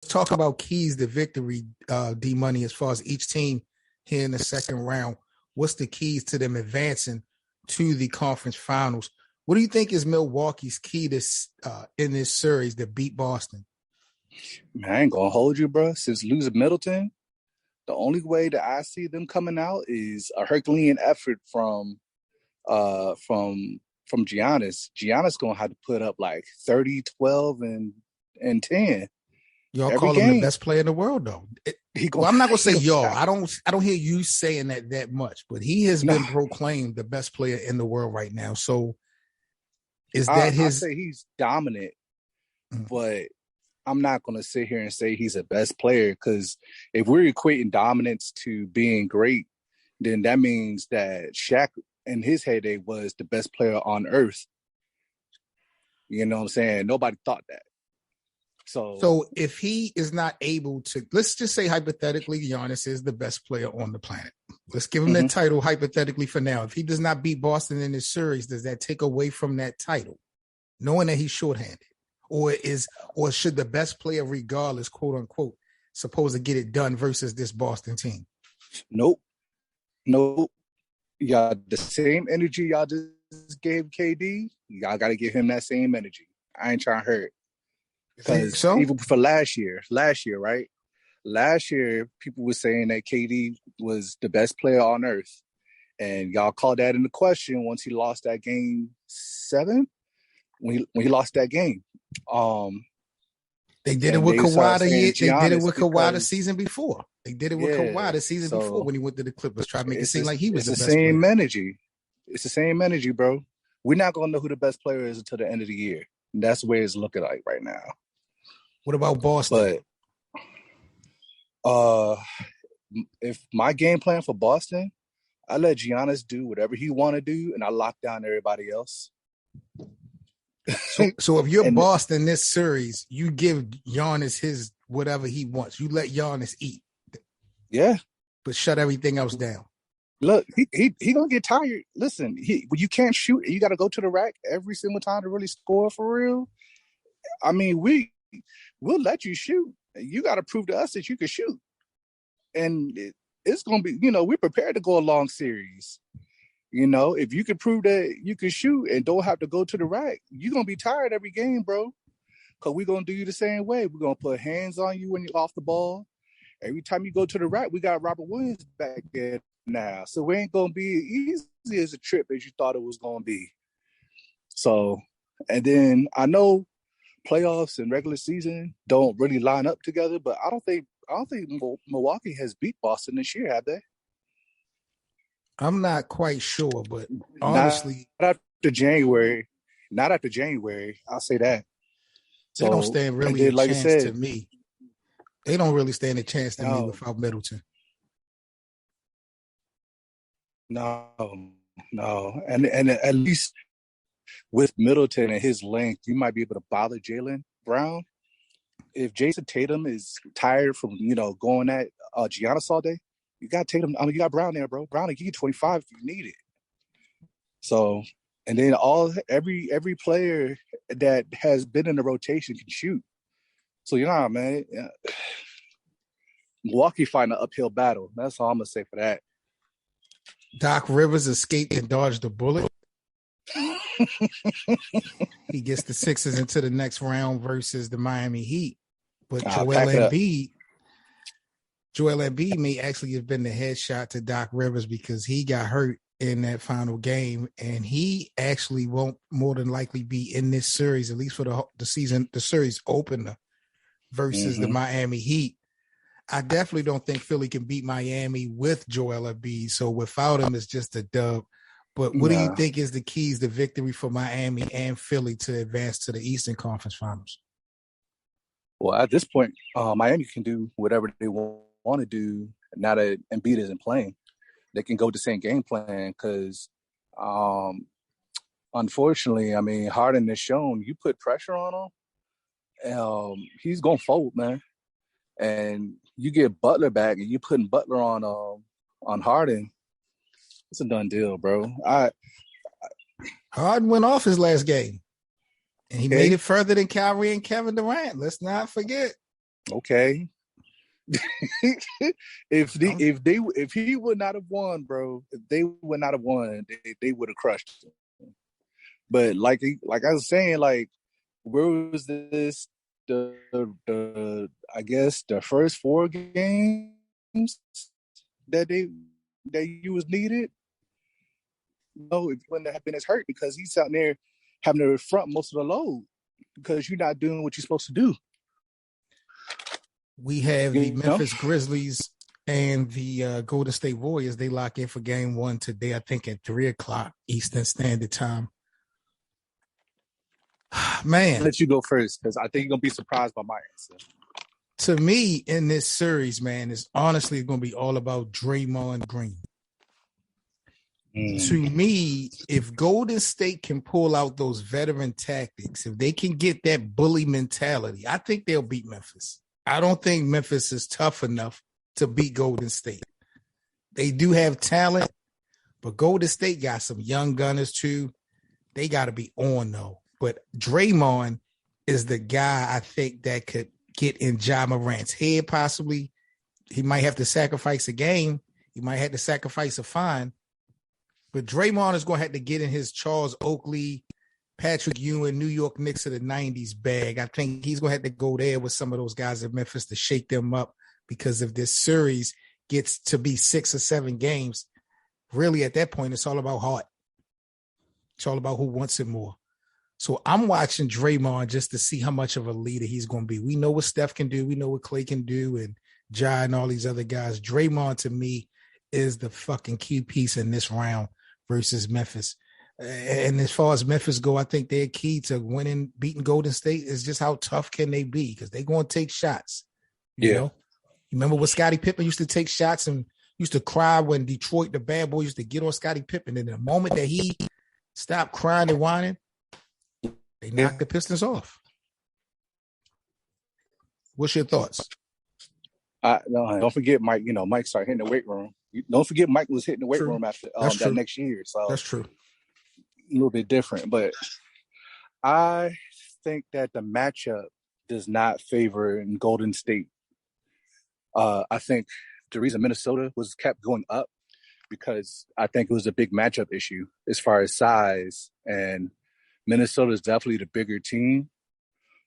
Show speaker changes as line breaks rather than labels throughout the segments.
talk about keys to victory, D Money, as far as each team here in the second round. What's the keys to them advancing to the conference finals? What do you think is Milwaukee's key to in this series to beat Boston?
Man, I ain't gonna hold you, bro. Since losing Middleton, the only way that I see them coming out is a Herculean effort from Giannis. Giannis gonna have to put up like 30, 12, and 10.
Y'all
every
call
game.
him the best player in the world, though. Well, I'm not gonna say y'all. I don't hear you saying that much, but he has been proclaimed the best player in the world right now. So is that his?
I say he's dominant, but I'm not gonna sit here and say he's the best player, because if we're equating dominance to being great, then that means that Shaq in his heyday was the best player on earth. You know what I'm saying? Nobody thought that. So
if he is not able to, let's just say hypothetically, Giannis is the best player on the planet. Let's give him that title hypothetically for now. If he does not beat Boston in this series, does that take away from that title, knowing that he's shorthanded? Or should the best player, regardless, quote unquote, supposed to get it done versus this Boston team?
Nope. Y'all, the same energy y'all just gave KD, y'all got to give him that same energy. I ain't trying to hurt. Because even for last year, right? Last year, people were saying that KD was the best player on earth. And y'all called that into question once he lost that game 7, when he lost that game.
They did it with Kawhi They did it with Kawhi the season before. They did it with Kawhi the season before when he went to the Clippers, trying to make it seem like he was the best player.
It's the same energy. It's the same energy, bro. We're not going to know who the best player is until the end of the year. And that's the way it's looking like right now.
What about Boston?
But if my game plan for Boston, I let Giannis do whatever he want to do, and I lock down everybody else.
So if you're Boston this series, you give Giannis his whatever he wants. You let Giannis eat.
Yeah.
But shut everything else down.
Look, he gonna get tired. Listen, when you can't shoot, you got to go to the rack every single time to really score for real. I mean, we'll let you shoot. You got to prove to us that you can shoot. And it's going to be, we're prepared to go a long series. If you can prove that you can shoot and don't have to go to the rack, you're going to be tired every game, bro. Because we're going to do you the same way. We're going to put hands on you when you're off the ball. Every time you go to the rack, we got Robert Williams back there now. So it ain't going to be easy as a trip as you thought it was going to be. So, and then I know playoffs and regular season don't really line up together, but I don't think Milwaukee has beat Boston this year, have they?
I'm not quite sure, but honestly,
not after January, I'll say that.
They don't stand really a chance to me. They don't really stand a chance to me without Middleton.
No, and at least with Middleton and his length, you might be able to bother Jaylen Brown. If Jason Tatum is tired from going at Giannis all day, you got Tatum. You got Brown there, bro. Brown will give you 25 if you need it. So, and then every player that has been in the rotation can shoot. So man, Milwaukee fighting an uphill battle. That's all I'm gonna say for that.
Doc Rivers escaped and dodged a bullet. He gets the Sixers into the next round versus the Miami Heat. But Joel Embiid may actually have been the headshot to Doc Rivers because he got hurt in that final game, and he actually won't more than likely be in this series, at least for the series opener versus the Miami Heat. I definitely don't think Philly can beat Miami with Joel Embiid, so without him, it's just a dub. But what do you think is the keys to victory for Miami and Philly to advance to the Eastern Conference Finals?
Well, at this point, Miami can do whatever they want to do now that Embiid isn't playing. They can go with the same game plan because, unfortunately, I mean, Harden has shown you put pressure on him, he's going to fold, man. And you get Butler back and you putting Butler on Harden, it's a done deal, bro.
Harden went off his last game, and he made it further than Kyrie and Kevin Durant. Let's not forget.
Okay. If he would not have won, bro, if they would not have won, they would have crushed him. But like I was saying, like, where was this? I guess the first 4 games that you was needed. No, if you wouldn't have been as hurt because he's out there having to front most of the load because you're not doing what you're supposed to do.
We have the Memphis Grizzlies and the Golden State Warriors. They lock in for game 1 today, I think at 3:00 Eastern Standard Time. Man.
I'll let you go first because I think you're going to be surprised by my answer.
To me, in this series, man, it's honestly going to be all about Draymond Green. To me, if Golden State can pull out those veteran tactics, if they can get that bully mentality, I think they'll beat Memphis. I don't think Memphis is tough enough to beat Golden State. They do have talent, but Golden State got some young gunners too. They got to be on, though. But Draymond is the guy I think that could get in Ja Morant's head possibly. He might have to sacrifice a game. He might have to sacrifice a fine. But Draymond is going to have to get in his Charles Oakley, Patrick Ewing, New York Knicks of the 90s bag. I think he's going to have to go there with some of those guys at Memphis to shake them up, because if this series gets to be 6 or 7 games, really at that point, it's all about heart. It's all about who wants it more. So I'm watching Draymond just to see how much of a leader he's going to be. We know what Steph can do. We know what Clay can do, and Ja and all these other guys. Draymond, to me, is the fucking key piece in this round versus Memphis. And as far as Memphis go, I think their key to winning, beating Golden State is just how tough can they be, because they're going to take shots. You know? You remember when Scottie Pippen used to take shots and used to cry when Detroit, the bad boy, used to get on Scottie Pippen. And in the moment that he stopped crying and whining, they knocked the Pistons off. What's your thoughts?
No, don't forget Mike. You know, Mike started hitting the weight room. Don't forget Mike was hitting the weight room after that next year. So
that's true.
A little bit different, but I think that the matchup does not favor in Golden State. I think the reason Minnesota was kept going up because I think it was a big matchup issue as far as size, and Minnesota is definitely the bigger team.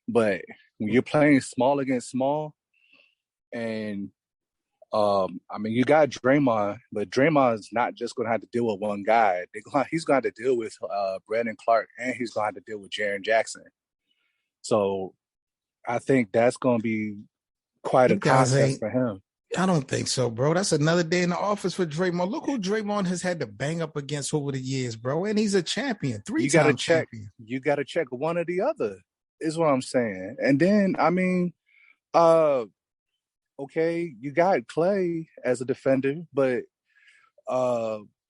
But when you're playing small against small, and I mean, you got Draymond, but Draymond's not just going to have to deal with one guy. He's going to have to deal with Brandon Clark, and he's going to have to deal with Jaren Jackson. So I think that's going to be quite a contest for him.
I don't think so, bro. That's another day in the office for Draymond. Look who Draymond has had to bang up against over the years, bro. And he's a champion, 3-time champion.
You got to check one or the other, is what I'm saying. And then, I mean, okay, you got Clay as a defender, but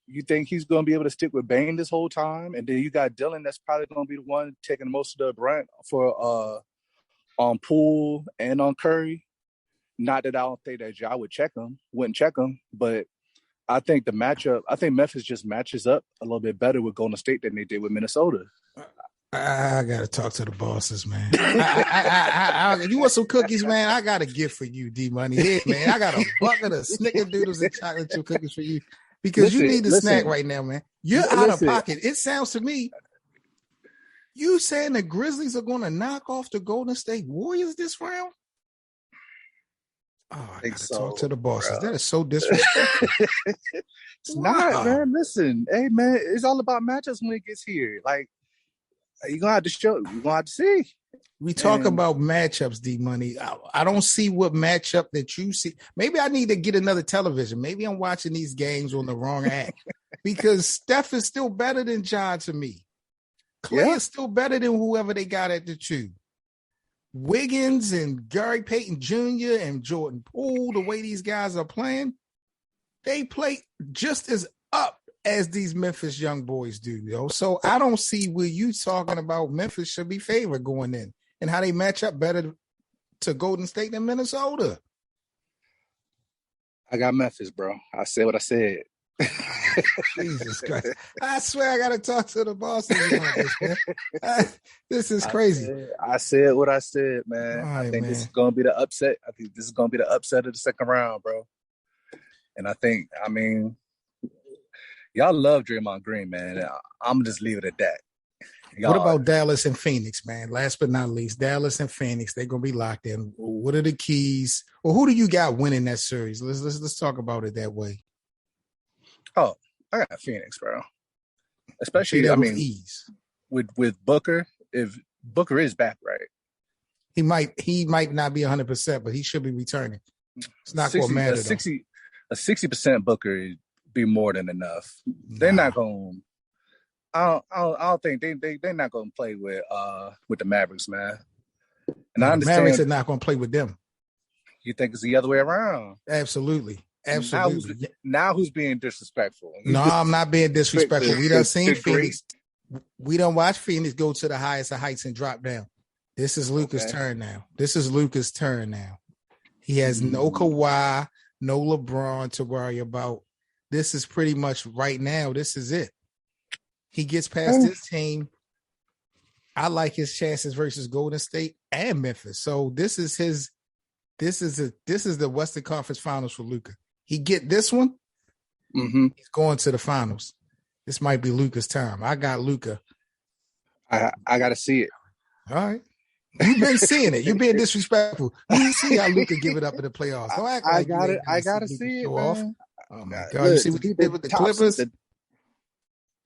you think he's going to be able to stick with Bane this whole time? And then you got Dillon that's probably going to be the one taking most of the brunt for on Poole and on Curry. Not that I don't think that Ja wouldn't check him, but I think Memphis just matches up a little bit better with Golden State than they did with Minnesota.
I got to talk to the bosses, man. You want some cookies, man? I got a gift for you, D-Money. Here, man. I got a bucket of snickerdoodles and chocolate chip cookies for you, because you need a snack right now, man. You're out of pocket. It sounds to me, you saying the Grizzlies are going to knock off the Golden State Warriors this round? Oh, I got to talk to the bosses. Bro. That is so disrespectful.
It's not, man. Listen, hey, man, it's all about matchups when it gets here. Like, you're going to have to show. You're going to have to see.
We talk about matchups, D-Money. I don't see what matchup that you see. Maybe I need to get another television. Maybe I'm watching these games on the wrong app, because Steph is still better than Ja to me. Clay is still better than whoever they got at the 2. Wiggins and Gary Payton Jr. and Jordan Poole, the way these guys are playing, they play just as up as these Memphis young boys do, yo. So I don't see where you talking about Memphis should be favored going in, and how they match up better to Golden State than Minnesota.
I got Memphis, bro. I said what I said.
Jesus Christ. I swear I got to talk to the bosses about this, man. This is crazy.
I said what I said, man.
All
I
right,
think
man.
this is going to be the upset. I think this is going to be the upset of the second round, bro. And I mean, y'all love Draymond Green, man. I'm going to just leave it at that.
What about Dallas and Phoenix, man? Last but not least, Dallas and Phoenix, they're going to be locked in. What are the keys? Or who do you got winning that series? Let's talk about it that way.
Oh, I got Phoenix, bro. Especially, I mean,
ease.
With Booker, if Booker is back, right?
He might not be 100%, but he should be returning. It's not going to matter,
a 60% Booker be more than enough. Nah. They're not going to. I don't think they're not going to play with the Mavericks, man. And I understand
the Mavericks are not going to play with them.
You think it's the other way around?
Absolutely.
Now who's being disrespectful?
No, I'm not being disrespectful. We done seen Phoenix. We done watch Phoenix go to the highest of heights and drop down. This is Luka's turn now. He has no Kawhi, no LeBron to worry about. This is pretty much right now. This is it. He gets past his team. I like his chances versus Golden State and Memphis. So this is the Western Conference Finals for Luka. He get this one.
Mm-hmm.
He's going to the finals. This might be Luka's time. I got Luka.
I got to see it.
All right. You've been seeing it. You're being disrespectful. You see how Luka give it up in the playoffs. Don't act like
I got to see it, man.
Oh, my God. You see what he did with the Clippers?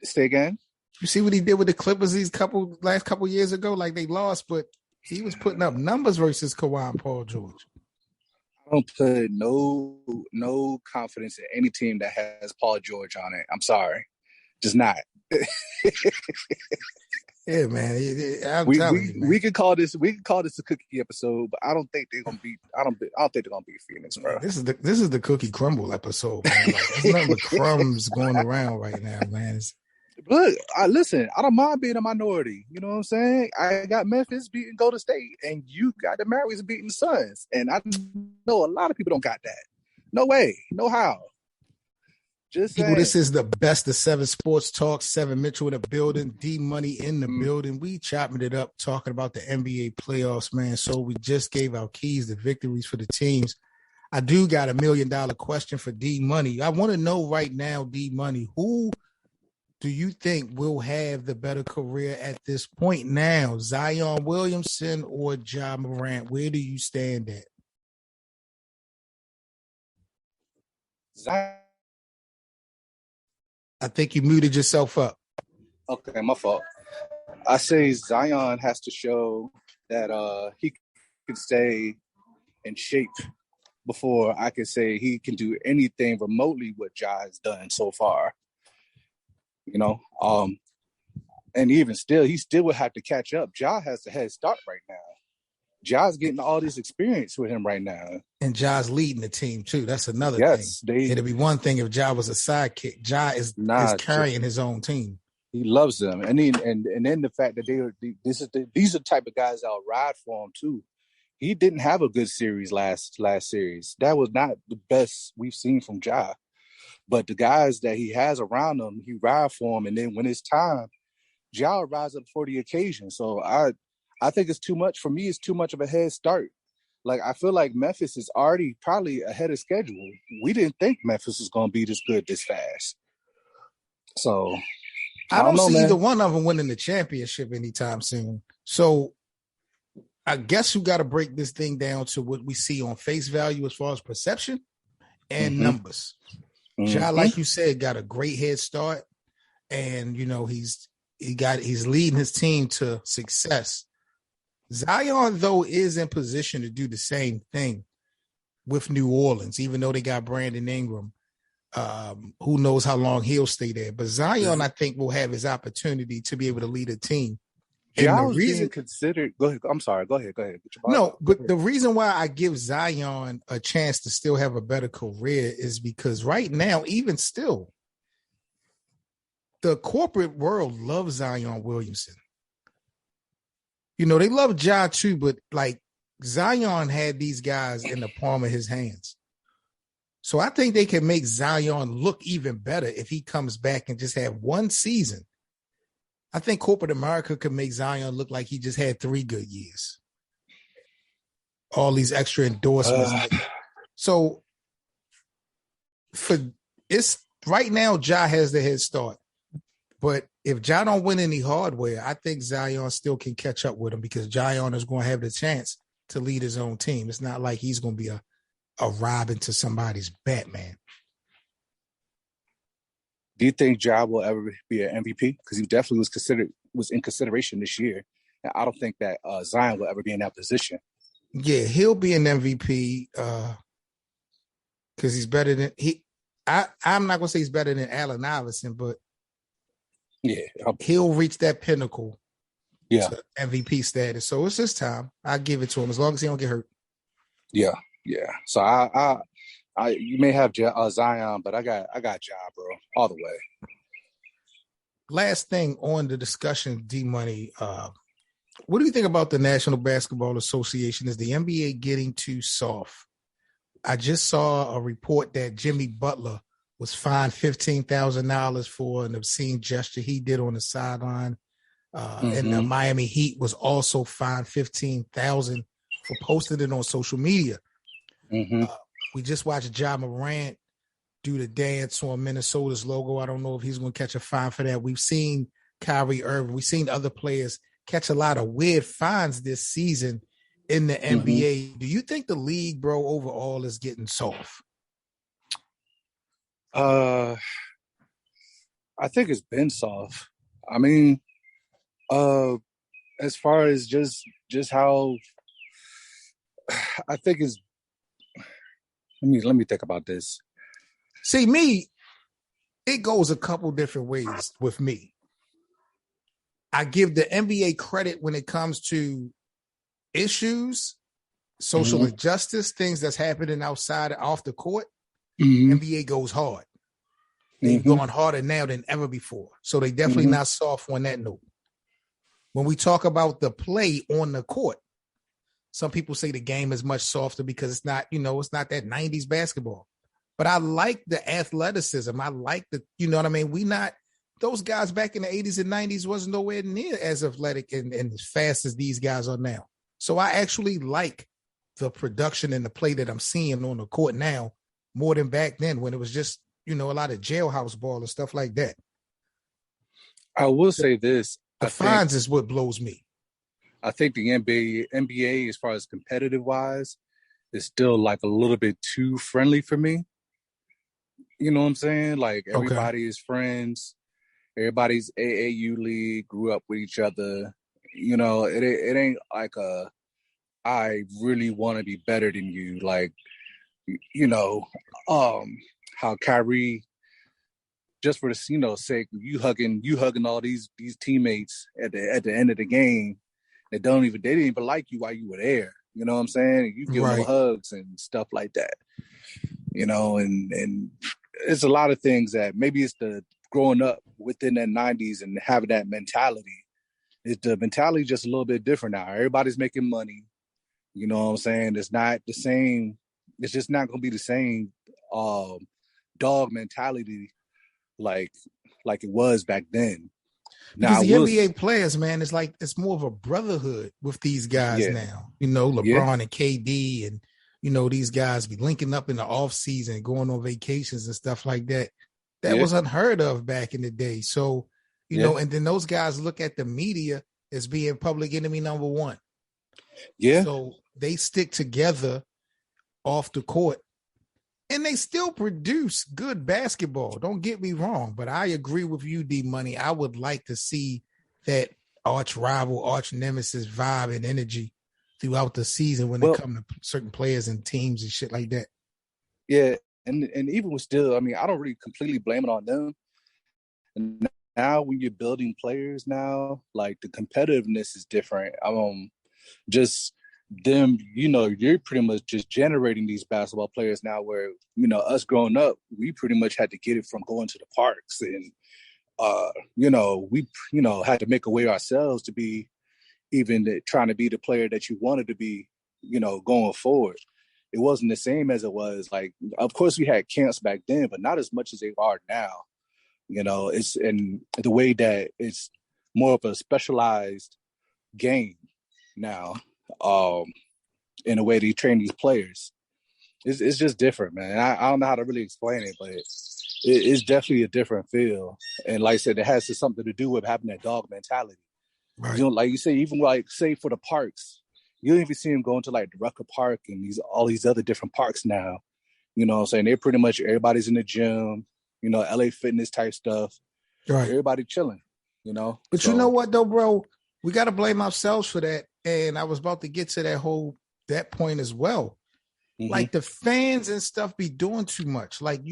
Say again?
You see what he did with the Clippers last couple years ago? Like they lost, but he was putting up numbers versus Kawhi and Paul George.
I don't put no confidence in any team that has Paul George on it. I'm sorry. Just not.
Yeah, man. I'm
telling
you, man.
We could call this a cookie episode, but I don't think they're gonna beat. I don't think they're gonna beat Phoenix, bro.
This is the cookie crumble episode, man. Like, there's nothing but crumbs going around right now, man.
Look, listen. I don't mind being a minority. You know what I'm saying? I got Memphis beating Golden State, and you got the Mavericks beating the Suns, and I know a lot of people don't got that. No way, no how. Just
people, this is the best of 7 Sports Talk. 7 Mitchell in the building, D Money in the building. We chopping it up, talking about the NBA playoffs, man. So we just gave our keys to victories for the teams. I do got $1 million question for D Money. I want to know right now, D Money, who do you think will have the better career at this point now? Zion Williamson or Ja Morant? Where do you stand at?
Zion.
I think you muted yourself up.
Okay, my fault. I say Zion has to show that he can stay in shape before I can say he can do anything remotely what Ja has done so far. You know, and even still, he still would have to catch up. Ja has the head start right now. Ja's getting all this experience with him right now. And
Ja's leading the team, too. That's another thing. It'd be one thing if Ja was a sidekick. Ja is carrying his own team.
He loves them. And then the fact that these are the type of guys that'll ride for him, too. He didn't have a good series last series. That was not the best we've seen from Ja. But the guys that he has around him, he ride for him. And then when it's time, Ja will rise up for the occasion. So I think it's too much. For me, it's too much of a head start. Like, I feel like Memphis is already probably ahead of schedule. We didn't think Memphis was going to be this good this fast. So,
I don't see either one of them winning the championship anytime soon. So, I guess you got to break this thing down to what we see on face value as far as perception and numbers. Ja, like you said, got a great head start. And, you know, he's leading his team to success. Zion, though, is in position to do the same thing with New Orleans, even though they got Brandon Ingram. Who knows how long he'll stay there. But Zion, I think, will have his opportunity to be able to lead a team.
Ja was being considered. Go ahead. I'm sorry. Go ahead.
No, but the reason why I give Zion a chance to still have a better career is because right now, even still, the corporate world loves Zion Williamson. You know, they love Ja too, but like Zion had these guys in the palm of his hands. So I think they can make Zion look even better if he comes back and just have one season. I think corporate America could make Zion look like he just had 3 good years. All these extra endorsements. So for it's right now, Ja has the head start. But if Ja don't win any hardware, I think Zion still can catch up with him because Zion is going to have the chance to lead his own team. It's not like he's going to be a Robin to somebody's Batman.
Do you think Ja will ever be an MVP? Because he definitely was in consideration this year. And I don't think that Zion will ever be in that position.
Yeah, he'll be an MVP because he's better than I'm not gonna say he's better than Allen Iverson, but he'll reach that pinnacle to MVP status. So it's his time. I give it to him as long as he don't get hurt.
Yeah. So I you may have Zion, but I got Ja, bro, all the way.
Last thing on the discussion, D Money. What do you think about the National Basketball Association? Is the NBA getting too soft? I just saw a report that Jimmy Butler was fined $15,000 for an obscene gesture he did on the sideline. And the Miami Heat was also fined $15,000 for posting it on social media. We just watched Ja Morant do the dance on Minnesota's logo. I don't know if he's going to catch a fine for that. We've seen Kyrie Irving. We've seen other players catch a lot of weird fines this season in the NBA. Do you think the league, bro, overall is getting soft?
I think it's been soft. I mean, as far as just how I think is. Let me think about this.
See, me, it goes a couple different ways with me. I give the NBA credit when it comes to issues, social injustice, things that's happening outside off the court. NBA goes hard. They've gone harder now than ever before. So they definitely not soft on that note. When we talk about the play on the court, some people say the game is much softer because it's not, it's not that 90s basketball. But I like the athleticism. I like the, you know what I mean? Those guys back in the 80s and 90s wasn't nowhere near as athletic and as fast as these guys are now. So I actually like the production and the play that I'm seeing on the court now more than back then when it was just, a lot of jailhouse ball and stuff like that.
I will say this.
The fines is what blows me.
I think the NBA, as far as competitive wise, is still like a little bit too friendly for me. You know what I'm saying? Like everybody is friends. Everybody's AAU league, grew up with each other. It ain't like I really want to be better than you. Like, how Kyrie, just for the sake, you hugging all these teammates at the end of the game. They didn't even like you while you were there. You know what I'm saying? You give them hugs and stuff like that. And it's a lot of things that maybe it's the growing up within that 90s and having that mentality. It's the mentality just a little bit different now. Everybody's making money. You know what I'm saying? It's not the same. It's just not going to be the same dog mentality like it was back then.
Because the NBA players, man, it's more of a brotherhood with these guys now. LeBron and KD and, these guys be linking up in the off season, going on vacations and stuff like that. That was unheard of back in the day. So, and then those guys look at the media as being public enemy number one.
Yeah.
So they stick together off the court and they still produce good basketball. Don't get me wrong, but I agree with you, D Money. I would like to see that arch rival, arch nemesis vibe and energy throughout the season when it comes to certain players and teams and shit like that.
Yeah. And even with still, I mean, I don't really completely blame it on them. And now when you're building players now, like the competitiveness is different. Just them, you're pretty much just generating these basketball players now where, us growing up, we pretty much had to get it from going to the parks and, we, had to make a way ourselves to be even trying to be the player that you wanted to be, going forward. it wasn't the same as it was. Like, of course, we had camps back then, but not as much as they are now. You know, it's in the way that it's more of a specialized game now. In the way they train these players, it's just different, man. I don't know how to really explain it, but it's definitely a different feel. And like I said, it has something to do with having that dog mentality.
Right.
You know, like you say, even like say for the parks, you don't even see them going to like the Rucker Park and all these other different parks now. You know what I'm saying? They're pretty much everybody's in the gym, you know, LA Fitness type stuff.
Right.
Everybody chilling, you know.
But you know what though, bro? We got to blame ourselves for that. And I was about to get to that point as well. Mm-hmm. Like the fans and stuff be doing too much. Like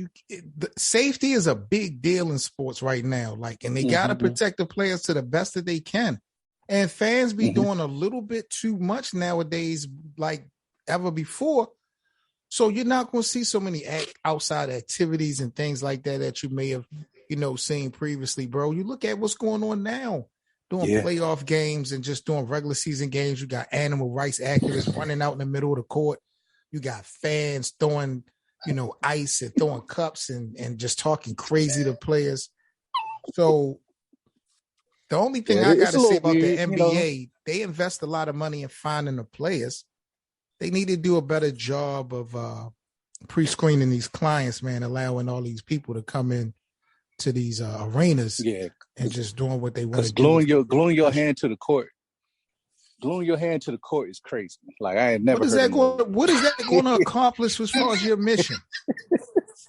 safety is a big deal in sports right now. Like, and they got to protect the players to the best that they can. And fans be doing a little bit too much nowadays, like ever before. So you're not going to see so many outside activities and things like that you may have, you know, seen previously, bro. You look at what's going on now. Doing playoff games and just doing regular season games. You got animal rights activists running out in the middle of the court. You got fans throwing, you know, ice and throwing cups and just talking crazy to players. So the only thing I got to say about the NBA, they invest a lot of money in finding the players. They need to do a better job of pre-screening these clients, man, allowing all these people to come in to these arenas and just doing what they want to do.
Gluing your hand to the court. Gluing your hand to the court is crazy. Like, I ain't never
what is that going to accomplish as far as your mission?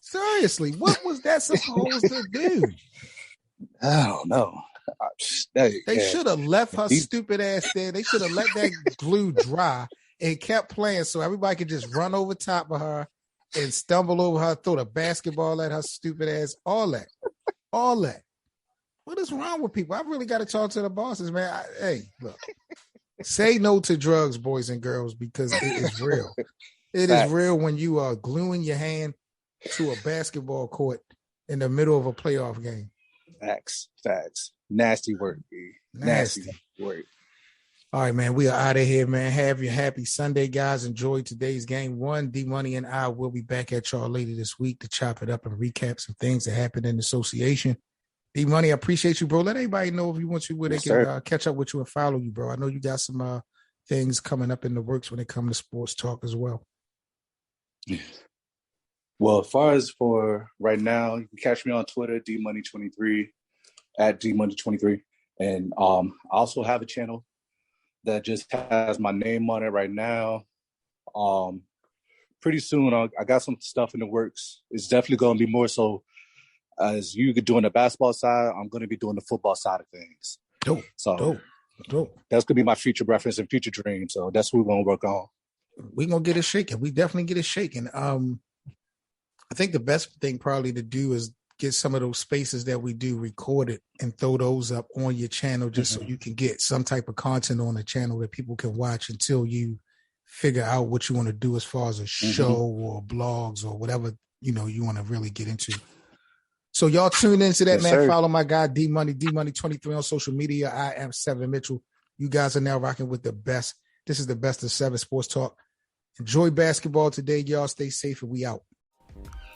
Seriously, what was that supposed to do?
I don't know.
They should have left her stupid ass there. They should have let that glue dry and kept playing so everybody could just run over top of her and stumble over her, throw the basketball at her stupid ass, all that. What is wrong with people? I really got to talk to the bosses, man. Hey, look, say no to drugs, boys and girls, because it is real. It is real when you are gluing your hand to a basketball court in the middle of a playoff game.
Facts. Nasty work, B. Nasty work.
All right, man. We are out of here, man. Have your happy Sunday, guys. Enjoy today's game 1. D-Money and I will be back at y'all later this week to chop it up and recap some things that happened in the association. D-Money, I appreciate you, bro. Let everybody know if you want to where they can catch up with you and follow you, bro. I know you got some things coming up in the works when it comes to sports talk as well.
Well, as far as for right now, you can catch me on Twitter, DMoney23, at DMoney23. And I also have a channel that just has my name on it right now. Pretty soon, I got some stuff in the works. It's definitely going to be more so as you doing the basketball side, I'm going to be doing the football side of things.
Dope.
That's going to be my future reference and future dream. So that's what we're going to work on.
We're going to get it shaking. We definitely get it shaking. I think the best thing probably to do is get some of those spaces that we do recorded and throw those up on your channel just so you can get some type of content on the channel that people can watch until you figure out what you want to do as far as a show or blogs or whatever, you know, you want to really get into. So y'all tune into that, man. Sir. Follow my guy, D-Money23 on social media. I am 7 Mitchell. You guys are now rocking with the best. This is the best of 7 Sports Talk. Enjoy basketball today, y'all. Stay safe and we out.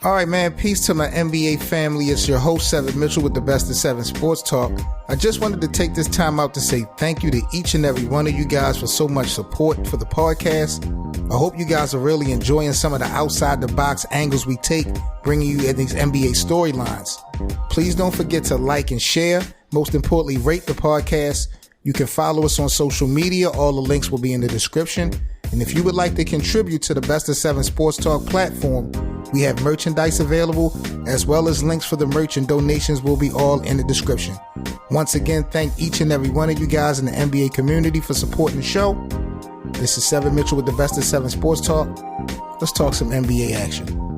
All right, man. Peace to my NBA family. It's your host, 7 Mitchell, with the best of 7 Sports Talk. I just wanted to take this time out to say thank you to each and every one of you guys for so much support for the podcast. I hope you guys are really enjoying some of the outside the box angles we take, bringing you in these NBA storylines. Please don't forget to like and share. Most importantly, rate the podcast. You can follow us on social media. All the links will be in the description. And if you would like to contribute to the Best of 7 Sports Talk platform, we have merchandise available, as well as links for the merch, and donations will be all in the description. Once again, thank each and every one of you guys in the NBA community for supporting the show. This is 7 Mitchell with the Best of 7 Sports Talk. Let's talk some NBA action.